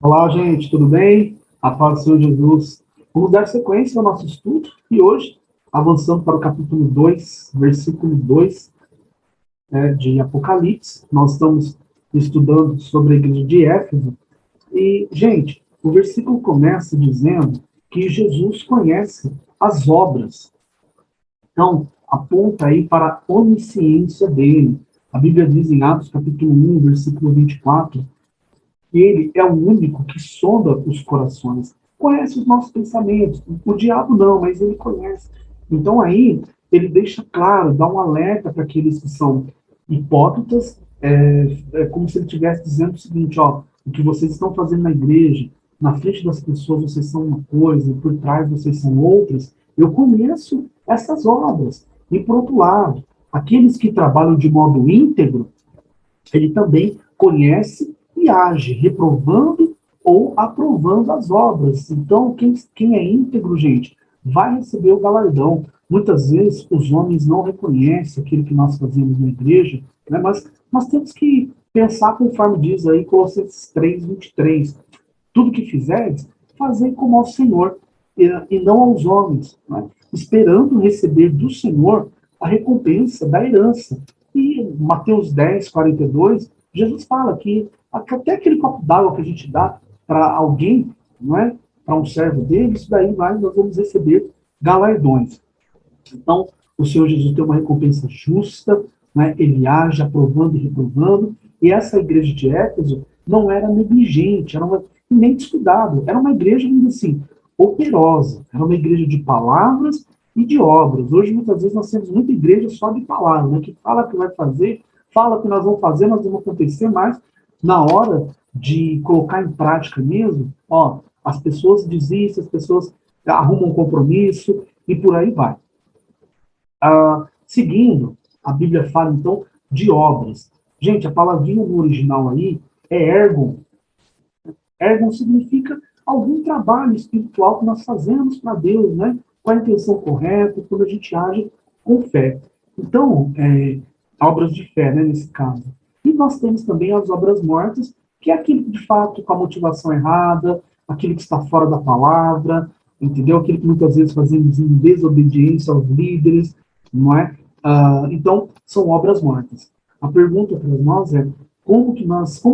Olá, gente, tudo bem? A paz do Senhor Jesus. Vamos dar sequência ao nosso estudo e hoje, avançando para o capítulo 2, versículo 2, de Apocalipse, nós estamos estudando sobre a igreja de Éfeso. E, gente, o versículo começa dizendo que Jesus conhece as obras. Então, aponta aí para a onisciência dele. A Bíblia diz em Atos capítulo 1, versículo 24, ele é o único que sonda os corações, conhece os nossos pensamentos. O diabo não, mas ele conhece. Então aí ele deixa claro, dá um alerta para aqueles que são hipócritas, como se ele estivesse dizendo o seguinte, ó, o que vocês estão fazendo na igreja, na frente das pessoas vocês são uma coisa, por trás vocês são outras. Eu conheço essas obras. E por outro lado, aqueles que trabalham de modo íntegro, ele também conhece e age, reprovando ou aprovando as obras. Então, quem é íntegro, gente, vai receber o galardão. Muitas vezes os homens não reconhecem aquilo que nós fazemos na igreja, né? Mas nós temos que pensar conforme diz aí Colossenses 3:23. Tudo que fizeres, fazei como ao Senhor e não aos homens, né? Esperando receber do Senhor a recompensa da herança. E Mateus 10:42, Jesus fala que até aquele copo d'água que a gente dá para alguém, não é? Para um servo dele, isso daí nós vamos receber galardões. Então, o Senhor Jesus tem uma recompensa justa, né? Ele age aprovando e reprovando, e essa igreja de Éfeso não era negligente, nem descuidado, era uma igreja, assim, operosa, era uma igreja de palavras e de obras. Hoje, muitas vezes, nós temos muita igreja só de palavras, né? Que fala que vai fazer, fala que nós vamos fazer, nós vamos acontecer, mas na hora de colocar em prática mesmo, ó, as pessoas desistem, as pessoas arrumam um compromisso e por aí vai. Seguindo, a Bíblia fala, então, de obras. Gente, a palavrinha no original aí é ergon. Ergon significa algum trabalho espiritual que nós fazemos para Deus, né? Com a intenção correta, quando a gente age com fé. Então, obras de fé, né, nesse caso. E nós temos também as obras mortas, que é aquilo que, de fato, com a motivação errada, aquilo que está fora da palavra, entendeu? Aquilo que muitas vezes fazemos em desobediência aos líderes, não é? Então, são obras mortas. A pergunta para nós é como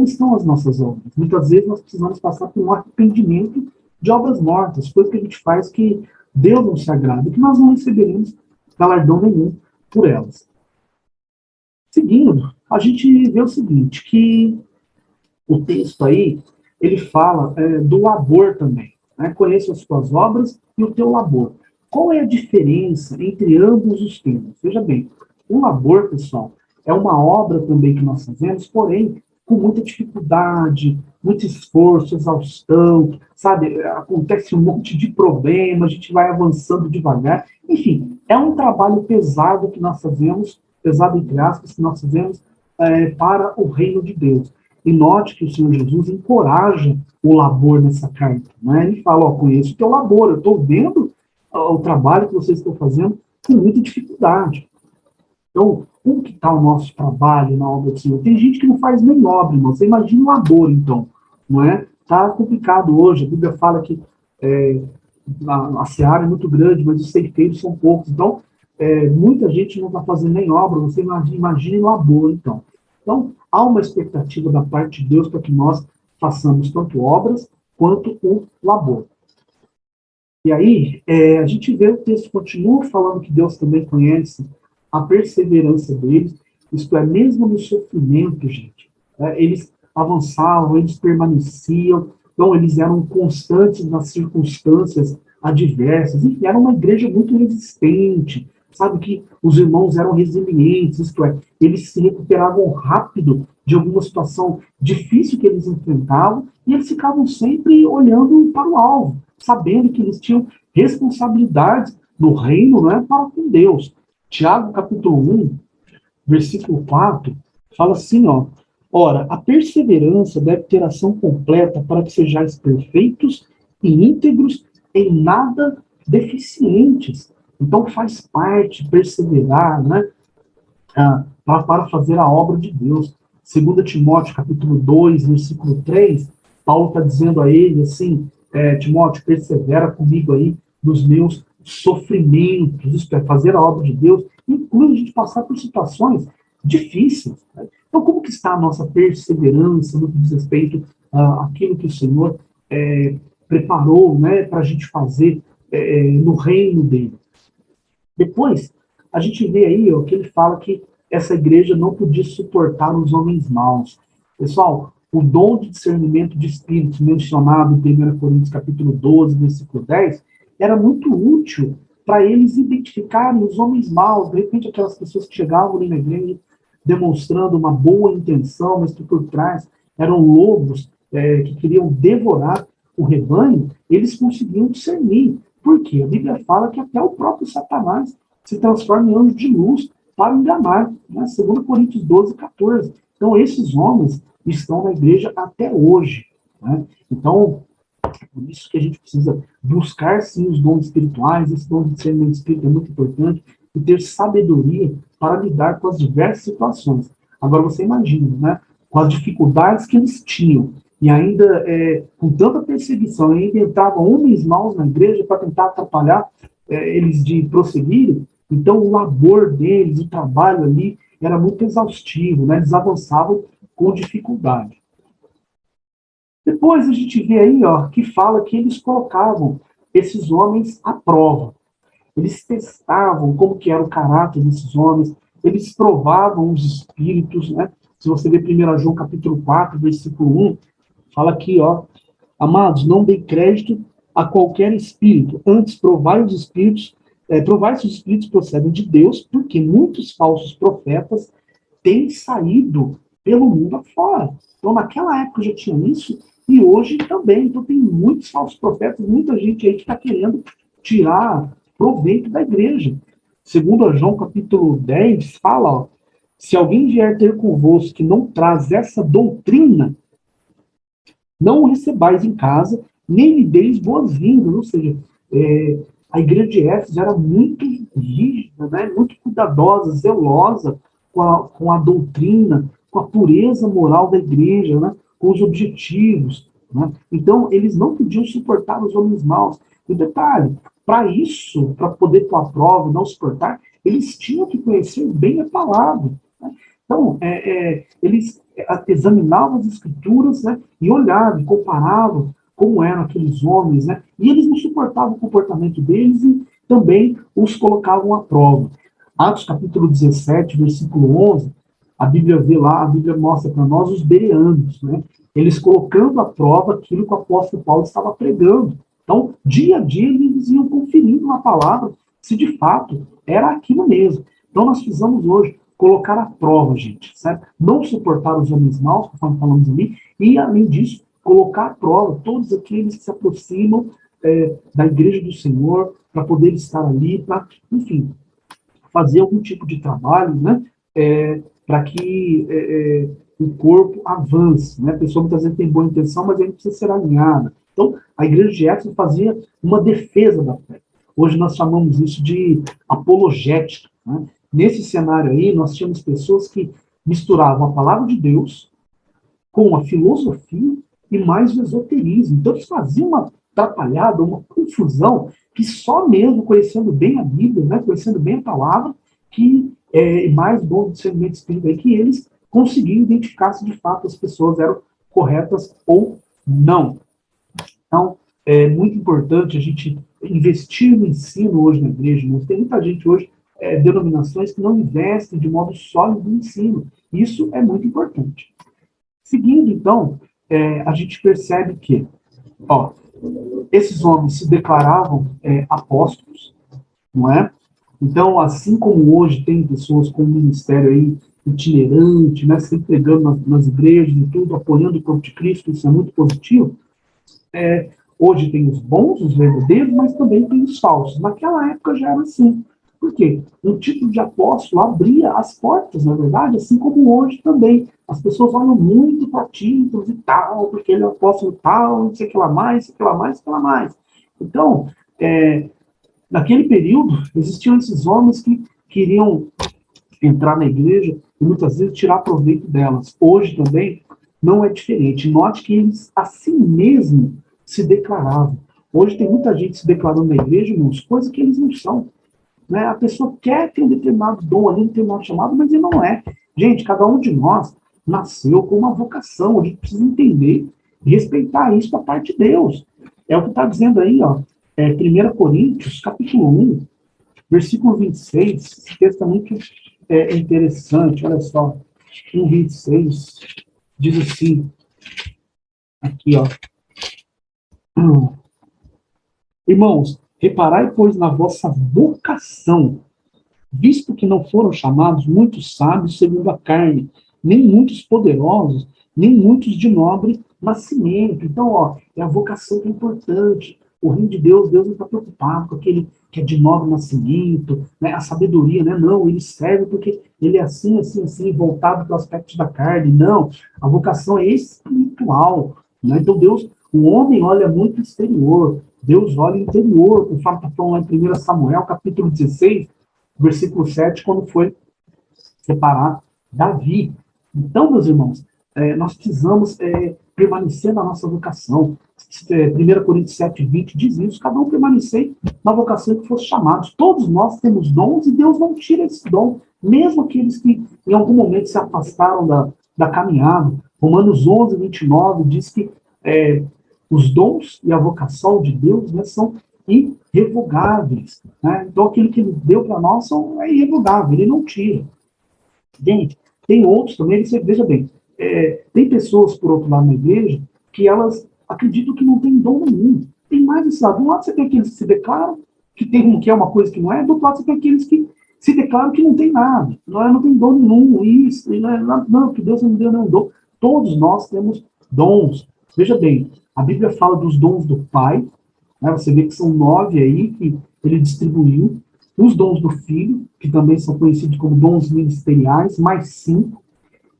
estão as nossas obras? Muitas vezes nós precisamos passar por um arrependimento de obras mortas, coisas que a gente faz que Deus não se agrada, que nós não receberemos galardão nenhum por elas. Seguindo, a gente vê o seguinte, que o texto aí, ele fala do labor também, né? Conheça as tuas obras e o teu labor. Qual é a diferença entre ambos os termos? Veja bem, o labor, pessoal, é uma obra também que nós fazemos, porém, com muita dificuldade, muito esforço, exaustão, sabe? Acontece um monte de problema, a gente vai avançando devagar. Enfim, é um trabalho pesado que nós fazemos, pesado entre aspas, que nós fazemos para o reino de Deus. E note que o Senhor Jesus encoraja o labor nessa carta. Né? Ele fala, conheço o teu labor, eu estou vendo o trabalho que vocês estão fazendo com muita dificuldade. Então, como que está o nosso trabalho na obra do Senhor? Tem gente que não faz nem obra, irmão. Você imagina o labor, então. Não é? Está complicado hoje. A Bíblia fala que a seara é muito grande, mas os ceifeiros são poucos. Então, muita gente não está fazendo nem obra. Você imagine labor, então. Então, há uma expectativa da parte de Deus para que nós façamos tanto obras quanto o labor. E aí, a gente vê o texto continua falando que Deus também conhece a perseverança deles, isto é, mesmo no sofrimento, gente. Eles avançavam, eles permaneciam, então eles eram constantes nas circunstâncias adversas, e era uma igreja muito resistente, sabe que os irmãos eram resilientes, isto é, eles se recuperavam rápido de alguma situação difícil que eles enfrentavam, e eles ficavam sempre olhando para o alvo, sabendo que eles tinham responsabilidades no reino, não é, para com Deus. Tiago, capítulo 1, versículo 4, fala assim, ó, ora, a perseverança deve ter ação completa para que sejais perfeitos e íntegros, em nada deficientes. Então faz parte perseverar, né, para fazer a obra de Deus. 2 Timóteo, capítulo 2, versículo 3, Paulo está dizendo a ele assim, Timóteo, persevera comigo aí nos meus sofrimentos, isso é, fazer a obra de Deus, inclui a gente passar por situações difíceis. Né? Então, como que está a nossa perseverança no que diz respeito àquilo que o Senhor preparou, né, para a gente fazer no reino dele? Depois, a gente vê aí ó, que ele fala que essa igreja não podia suportar os homens maus. Pessoal, o dom de discernimento de espíritos mencionado em 1 Coríntios capítulo 12, versículo 10, era muito útil para eles identificarem os homens maus, de repente aquelas pessoas que chegavam ali na igreja demonstrando uma boa intenção, mas que por trás eram lobos que queriam devorar o rebanho, eles conseguiam discernir. Por quê? A Bíblia fala que até o próprio Satanás se transforma em anjo de luz para enganar, né? 2 Coríntios 12, 14. Então, esses homens estão na igreja até hoje. Né? Então, é por isso que a gente precisa buscar, sim, os dons espirituais. Esse dom de discernimento espírita é muito importante, e ter sabedoria para lidar com as diversas situações. Agora, você imagina, né? Com as dificuldades que eles tinham, e ainda com tanta perseguição, ainda entravam homens maus na igreja para tentar atrapalhar eles de prosseguirem. Então, o labor deles, o trabalho ali, era muito exaustivo, né? Eles avançavam com dificuldade. Depois a gente vê aí ó, que fala que eles colocavam esses homens à prova. Eles testavam como que era o caráter desses homens, eles provavam os espíritos, né? Se você ver 1 João capítulo 4, versículo 1, fala aqui, ó, amados, não dê crédito a qualquer espírito, antes provai os espíritos, provai se os espíritos procedem de Deus, porque muitos falsos profetas têm saído pelo mundo afora. Então, naquela época já tinha isso, e hoje também. Então, tem muitos falsos profetas, muita gente aí que está querendo tirar proveito da igreja. Segundo João capítulo 10, fala, ó, se alguém vier ter convosco que não traz essa doutrina, não o recebais em casa, nem lhe deis boas-vindas. Ou seja, a igreja de Éfeso era muito rígida, né? Muito cuidadosa, zelosa com a doutrina, com a pureza moral da igreja, né? Com os objetivos. Né? Então, eles não podiam suportar os homens maus. E detalhe, para isso, para poder pôr a prova e não suportar, eles tinham que conhecer bem a palavra. Né? Então, eles examinavam as escrituras, né, e olhavam, comparavam como eram aqueles homens, né, e eles não suportavam o comportamento deles e também os colocavam à prova. Atos capítulo 17, versículo 11, a Bíblia vê lá, a Bíblia mostra para nós os bereanos, né, eles colocando à prova aquilo que o apóstolo Paulo estava pregando. Então, dia a dia, eles iam conferindo na palavra se de fato era aquilo mesmo. Então, nós precisamos hoje colocar à prova, gente, certo? Não suportar os homens maus, conforme falamos ali, e, além disso, colocar à prova todos aqueles que se aproximam da igreja do Senhor, para poder estar ali, para, enfim, fazer algum tipo de trabalho, né? Para que o corpo avance, né? A pessoa muitas vezes tem boa intenção, mas ele precisa ser alinhada. Então, a igreja de Éfeso fazia uma defesa da fé. Hoje nós chamamos isso de apologética, né? Nesse cenário aí, nós tínhamos pessoas que misturavam a palavra de Deus com a filosofia e mais o esoterismo. Então, eles faziam uma atrapalhada, uma confusão, que só mesmo conhecendo bem a Bíblia, né, conhecendo bem a palavra, que mais bom discernimento espírita aí, que eles conseguiam identificar se de fato as pessoas eram corretas ou não. Então, é muito importante a gente investir no ensino hoje na igreja. Né? Tem muita gente hoje, denominações que não investem de modo sólido no ensino. Isso é muito importante. Seguindo, então, a gente percebe que esses homens se declaravam apóstolos, não é? Então, assim como hoje tem pessoas com um ministério aí itinerante, né, se entregando nas igrejas e tudo, apoiando o corpo de Cristo, isso é muito positivo. Hoje tem os bons, os verdadeiros, mas também tem os falsos. Naquela época já era assim. Por quê? Um título de apóstolo abria as portas, na verdade, assim como hoje também. As pessoas olham muito para títulos e tal, porque ele é apóstolo tal, não sei o que lá mais, não sei o que lá mais, não sei o que lá mais. Então, naquele período, existiam esses homens que queriam entrar na igreja e muitas vezes tirar proveito delas. Hoje também, não é diferente. Note que eles, assim mesmo, se declaravam. Hoje tem muita gente se declarando na igreja, irmãos, coisa que eles não são. Né? A pessoa quer ter um determinado dom ali, um determinado chamado, mas ele não é. Gente, cada um de nós nasceu com uma vocação. A gente precisa entender e respeitar isso da parte de Deus. É o que está dizendo aí, ó, 1 Coríntios, capítulo 1, versículo 26. Esse texto é muito interessante. Olha só, 1:26 diz assim, aqui, ó. Irmãos, reparai, pois, na vossa vocação, visto que não foram chamados muitos sábios segundo a carne, nem muitos poderosos, nem muitos de nobre nascimento. Então, ó, é a vocação que é importante. O reino de Deus, Deus não está preocupado com aquele que é de nobre nascimento, né? A sabedoria, né? Não, ele serve porque ele é assim, assim, assim, voltado para o aspecto da carne. Não, a vocação é espiritual, né? Então, Deus, o homem olha muito exterior, Deus olha interior, conforme está falando lá em 1 Samuel, capítulo 16, versículo 7, quando foi separar Davi. Então, meus irmãos, nós precisamos permanecer na nossa vocação. 1 Coríntios 7:20 diz isso, cada um permanecer na vocação que fosse chamados. Todos nós temos dons e Deus não tira esse dom, mesmo aqueles que em algum momento se afastaram da caminhada. Romanos 11:29 diz que os dons e a vocação de Deus, né, são irrevogáveis. Né? Então, aquilo que ele deu para nós é irrevogável, ele não tira. Gente, tem outros também, veja bem, tem pessoas, por outro lado, na igreja, que elas acreditam que não tem dom nenhum. Tem mais esse lado. De um lado você tem aqueles que se declaram que é uma coisa que não é, do outro lado você tem aqueles que se declaram que não tem nada, não tem dom nenhum, isso, não, que Deus não deu nenhum dom. Todos nós temos dons. Veja bem, a Bíblia fala dos dons do Pai, né? Você vê que são 9 aí que ele distribuiu. Os dons do Filho, que também são conhecidos como dons ministeriais, mais 5.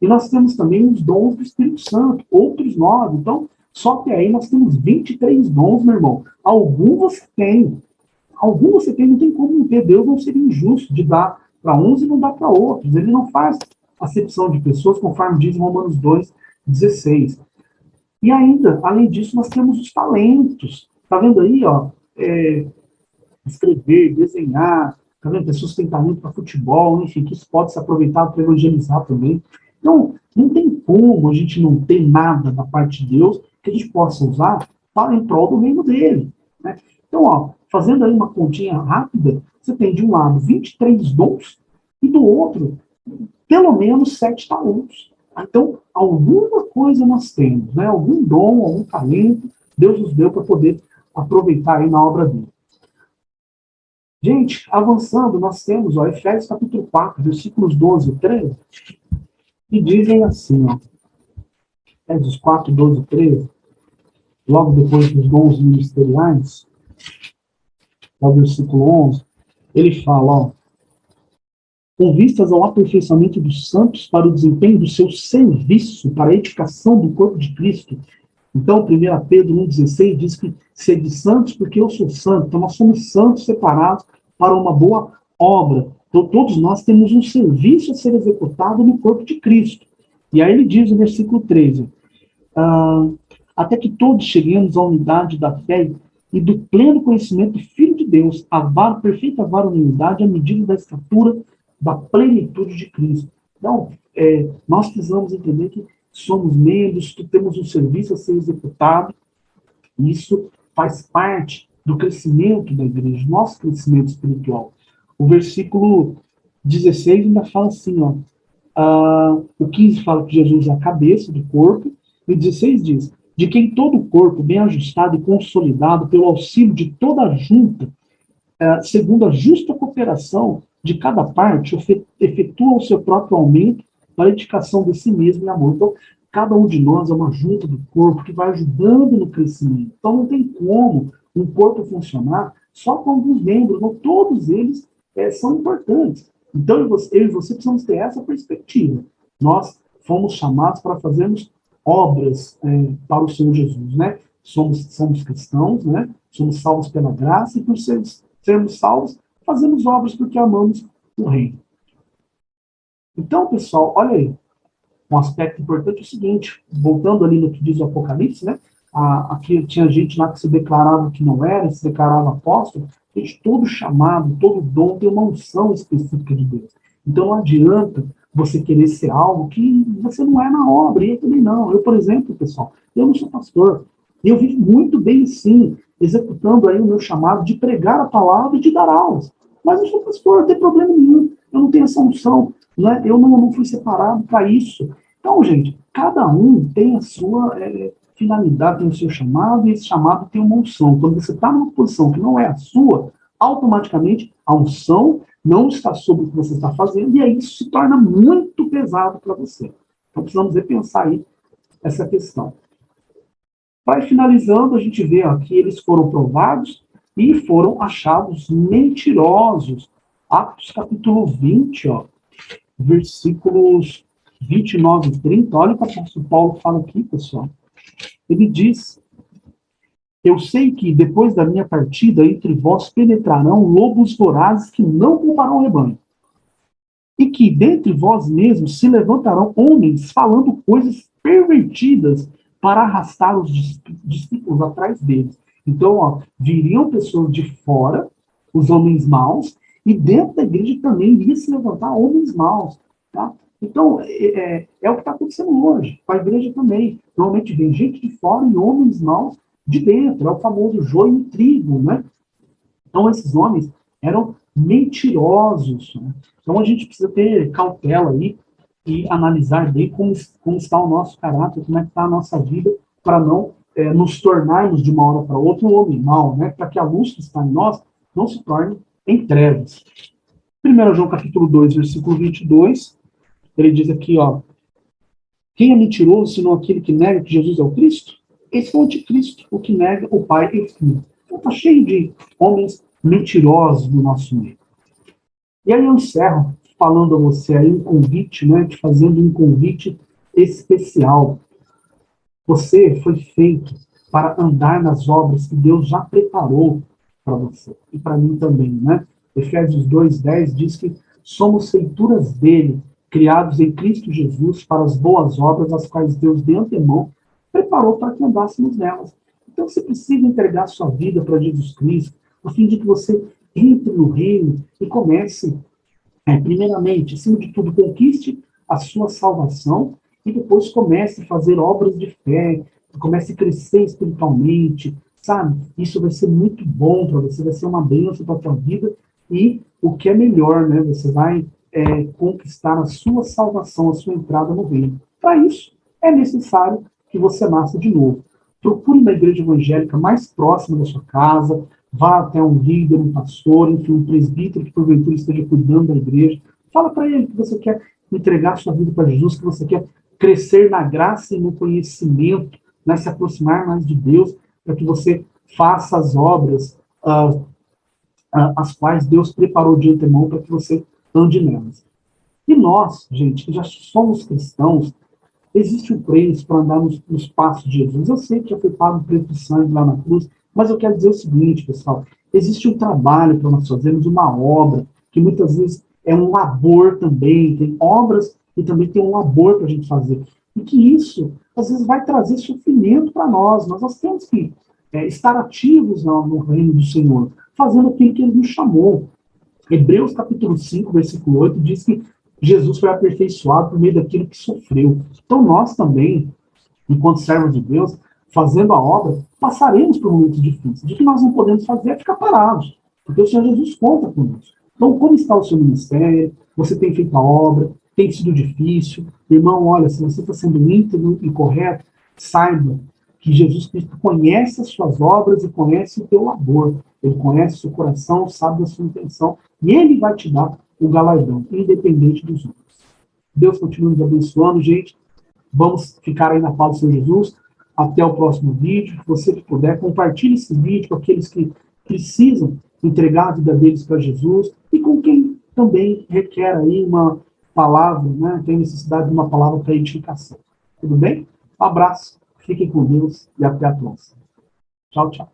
E nós temos também os dons do Espírito Santo, outros 9. Então, só até aí nós temos 23 dons, meu irmão. Algum você tem. Algum você tem, não tem como não ter. Deus não seria injusto de dar para uns e não dar para outros. Ele não faz acepção de pessoas, conforme diz em Romanos 2:16. E ainda, além disso, nós temos os talentos. Está vendo aí, ó? Escrever, desenhar, tá vendo? Pessoas que têm talento para futebol, enfim, que isso pode ser aproveitado para evangelizar também. Então, não tem como a gente não ter nada da parte de Deus que a gente possa usar para em prol do reino dele. Né? Então, ó, fazendo aí uma continha rápida, você tem de um lado 23 dons e do outro, pelo menos 7 talentos. Então, alguma coisa nós temos, né? Algum dom, algum talento, Deus nos deu para poder aproveitar aí na obra dele. Gente, avançando, nós temos, ó, Efésios capítulo 4, versículos 12 e 13, que dizem assim, ó, Efésios 4, 12 e 13, logo depois dos dons ministeriais, ao versículo 11, ele fala, ó, com vistas ao aperfeiçoamento dos santos para o desempenho do seu serviço, para a edificação do corpo de Cristo. Então, 1 Pedro 1,16 diz que sede santos porque eu sou santo. Então, nós somos santos separados para uma boa obra. Então, todos nós temos um serviço a ser executado no corpo de Cristo. E aí ele diz no versículo 13, até que todos cheguemos à unidade da fé e do pleno conhecimento do Filho de Deus, a perfeita varonilidade à medida da estatura da plenitude de Cristo. Então, nós precisamos entender que somos membros, que temos um serviço a ser executado, e isso faz parte do crescimento da igreja, nosso crescimento espiritual. O versículo 16 ainda fala assim, ó, o 15 fala que Jesus é a cabeça do corpo, e o 16 diz, de quem todo o corpo, bem ajustado e consolidado pelo auxílio de toda a junta, segundo a justa cooperação de cada parte, efetua o seu próprio aumento para a edificação de si mesmo em amor. Então, cada um de nós é uma junta do corpo que vai ajudando no crescimento. Então, não tem como um corpo funcionar só com alguns membros, não todos eles são importantes. Então, eu e você precisamos ter essa perspectiva. Nós fomos chamados para fazermos obras para o Senhor Jesus, né? Somos cristãos, né? Somos salvos pela graça e por sermos salvos, fazemos obras porque amamos o reino. Então, pessoal, olha aí. um aspecto importante é o seguinte, voltando ali no que diz o Apocalipse, né? Aqui tinha gente lá que se declarava que não era, se declarava apóstolo. Gente, todo chamado, todo dom tem uma unção específica de Deus. Então não adianta você querer ser algo que você não é na obra, e eu também não. Eu, por exemplo, pessoal, eu não sou pastor. Eu vivo muito bem, sim, executando aí o meu chamado de pregar a palavra e de dar aulas. Mas eu sou pastor, não tem problema nenhum. Eu não tenho essa unção, né? Eu não fui separado para isso. Então, gente, cada um tem a sua finalidade, tem o seu chamado, e esse chamado tem uma unção. Quando você está numa posição que não é a sua, automaticamente a unção não está sobre o que você está fazendo, e aí isso se torna muito pesado para você. Então, precisamos repensar aí essa questão. Vai finalizando, a gente vê ó, que eles foram provados e foram achados mentirosos. Atos capítulo 20, ó, versículos 29 e 30, olha o que o apóstolo Paulo fala aqui, pessoal. Ele diz: eu sei que depois da minha partida entre vós penetrarão lobos vorazes que não pouparão o rebanho. E que dentre vós mesmos se levantarão homens falando coisas pervertidas para arrastar os discípulos atrás deles. Então, ó, viriam pessoas de fora, os homens maus, e dentro da igreja também iria se levantar homens maus. Tá? Então, é o que está acontecendo hoje, com a igreja também. Normalmente vem gente de fora e homens maus de dentro. É o famoso joio e trigo, né? Então, esses homens eram mentirosos. Né? Então, a gente precisa ter cautela aí e analisar bem como está o nosso caráter, como é que está a nossa vida, para não nos tornarmos de uma hora para outra um homem mau, né? Para que a luz que está em nós não se torne em trevas. 1 João capítulo 2, versículo 22, ele diz aqui, ó, quem é mentiroso, senão aquele que nega que Jesus é o Cristo? Esse é o anticristo, o que nega o Pai e o Filho. Então está cheio de homens mentirosos no nosso meio. E aí eu encerro falando a você aí um convite, né, te fazendo um convite especial. Você foi feito para andar nas obras que Deus já preparou para você e para mim também, né? Efésios 2:10 diz que somos feituras dele, criados em Cristo Jesus para as boas obras, as quais Deus de antemão preparou para que andássemos nelas. Então você precisa entregar sua vida para Jesus Cristo, a fim de que você entre no reino e comece, primeiramente, acima de tudo, conquiste a sua salvação e depois comece a fazer obras de fé, comece a crescer espiritualmente, sabe? Isso vai ser muito bom para você, vai ser uma bênção para a tua vida e o que é melhor, né? Você vai conquistar a sua salvação, a sua entrada no reino. Para isso, é necessário que você nasça de novo. Procure uma igreja evangélica mais próxima da sua casa, vá até um líder, um pastor, enfim, um presbítero que porventura esteja cuidando da igreja. Fala para ele que você quer entregar sua vida para Jesus, que você quer crescer na graça e no conhecimento, né, se aproximar mais de Deus, para que você faça as obras as quais Deus preparou de antemão para que você ande nelas. E nós, gente, que já somos cristãos, existe um preço para andar nos passos de Jesus. Eu sei que já foi pago o preço de sangue lá na cruz, mas eu quero dizer o seguinte, pessoal, existe um trabalho para nós fazermos, uma obra, que muitas vezes é um labor também, tem obras e também tem um labor para a gente fazer. E que isso, às vezes, vai trazer sofrimento para nós. Nós temos que estar ativos no reino do Senhor, fazendo aquilo que Ele nos chamou. Hebreus capítulo 5, versículo 8, diz que Jesus foi aperfeiçoado por meio daquilo que sofreu. Então nós também, enquanto servos de Deus, fazendo a obra, passaremos por momentos difíceis. O que nós não podemos fazer é ficar parados, porque o Senhor Jesus conta conosco. Então, como está o seu ministério? Você tem feito a obra? Tem sido difícil? Irmão, olha, se você está sendo íntegro e correto, saiba que Jesus Cristo conhece as suas obras e conhece o teu labor. Ele conhece o seu coração, sabe da sua intenção, e Ele vai te dar o galardão, independente dos outros. Deus continue nos abençoando, gente. Vamos ficar aí na paz do Senhor Jesus. Até o próximo vídeo. Você que puder, compartilhe esse vídeo com aqueles que precisam entregar a vida deles para Jesus e com quem também requer aí uma palavra, né? Tem necessidade de uma palavra para edificação. Tudo bem? Um abraço, fiquem com Deus e até a próxima. Tchau, tchau.